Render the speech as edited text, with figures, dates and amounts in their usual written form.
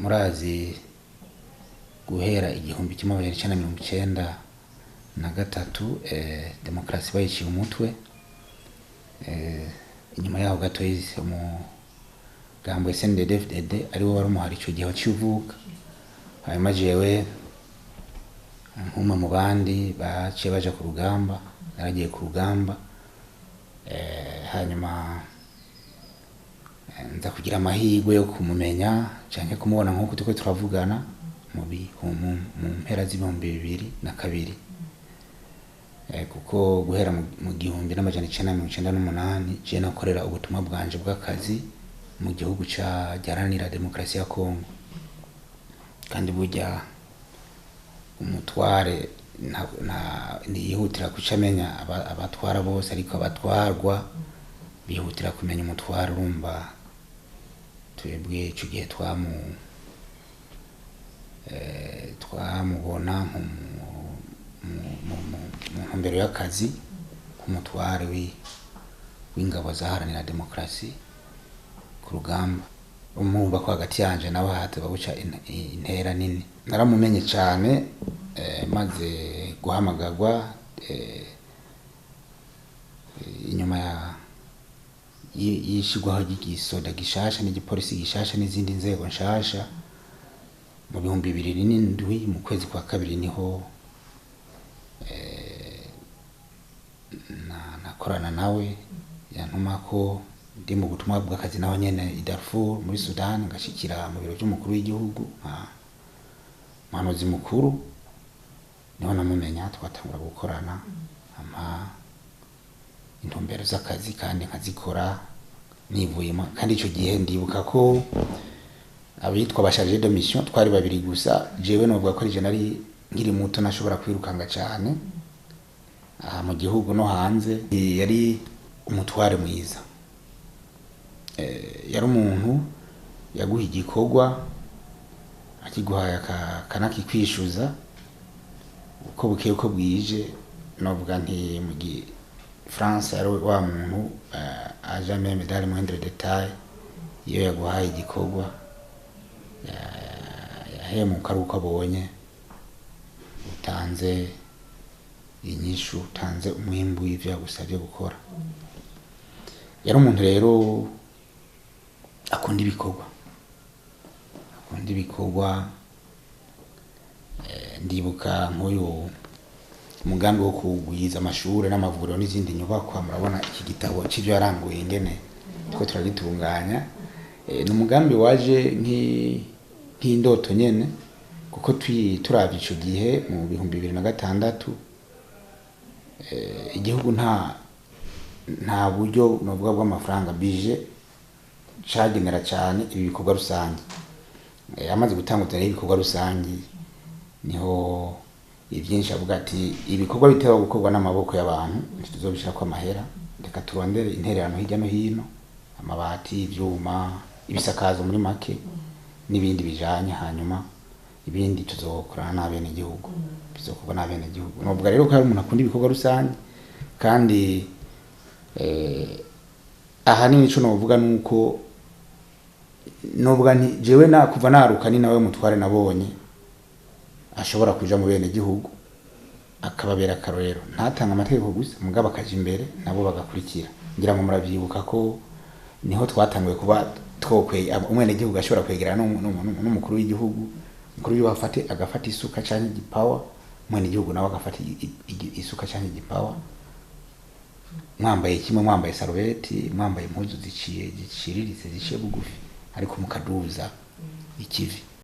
murazi guhera 1993 demokarasi bayiciye umutwe. Inyuma yaho gato yise umugambo SNDD-FDD ari wo wari umuhari ico gihe wacivuka. Hanyuma jewe nkuma mu bandi baciye baja ku rugamba, naragiye ku rugamba. Hanyuma nza kugira amahirwe yo kumumenya canke kumubona nkuko turiko turavugana mu mpera z'2002 kuko guhera mu 1998 je nakorera ubutumwa bwanje bw'akazi mu gihugu giharanira demokarasi ya Kongo. Kandi burya umutware ntiyihutira kucamenya abatwara bose, ariko abatwarwa bihutira kumenya umutware. Urumva twebwe ico gihe twamubona mu ntumbero y'akazi k'umutware w'ingabo zaharanira demokarasi ku rugamba. Umwumva ko hagati yanje nawe hateba guca intera nini. Naramumenye cane maze guhamagarwa inyuma yishigwaho ry'igisoda gishasha n'igipolisi gishasha n'izindi nzego nshasha mu 2007 mu kwezi kwa kabiri niho nakorana nawe yantuma ko ndi mu butumwa bw'akazi naho nyene i Darfur muri Sudan, ngashikira mu biro by'umukuru w'igihugu muhanuzi mukuru. Niho namumenya twatangura gukorana intumbero z'akazi kandi nkazikora nivuyemo. Kandi ico gihe ndibuka ko abitwa basharge de mission twari babiri gusa. Jewe novuga ko je nari nkiri muto nashobora kwirukanga cyane mu gihugu no hanze. Yari umutware mwiza, yari umuntu yaguha igikorwa akiguhaye kanakikwishuza uko bukeye uko bwije. Novuga nti mu France yari wa muntu aja même dans le moindre détail. Iyo yaguhaye igikorwa yahemuka ari uko abonye utanze inyishu, utanze umwimbu w'ivyo yagusavye gukora. Yari umuntu rero akunda ibikorwa. Ndibuka nk'uyu umugambi wo kugwiza amashuri n'amavuriro n'izindi nyubakwa. Murabona iki gitabo c'ivyo yaranguye ingene two turagitunganya. Ni umugambi waje nk'indoto nyene, kuko turavye ico gihe mu 2006 igihugu nta buryo novuga bw'amafaranga budget cagenera cyane ibi bikorwa rusange. Amaze gutanguza ibikorwa rusange niho ivyinshi avuga ati ibikorwa biteba gukorwa n'amaboko y'abantu tuzobishira ko amahera, reka turondere intererano hirya no hino, amabati, ivyuma, ibisakazo muri make n'ibindi bijanye. Hanyuma ibindi tuzokorana n'abene igihugu, bizokorwa n'abene igihugu. Novuga rero ko ari umuntu akunda ibikorwa rusange. Kandi ahanini ico novuga nuko novuga nti jewe kuva naruka ni nawe mutware nabonye ashobora kuja mu bene igihugu akababera akarorero. Ntatanga amategeko gusa mugabo akaja imbere nabo bagakurikira. Ngira ngo muravyibuka ko niho twatanguye kuba umwene igihugu ashobora kwegerana n'umukuru w'igihugu. Umukuru w'igihugu agafata isuka canke igipawa, umwene igihugu nawe agafata isuka canke igipawa. Mwambaye kimwe, mwambaye sarubeti, mwambaye impuzu ziciriritse ziciye bugufi, ariko mukaduza ikivi.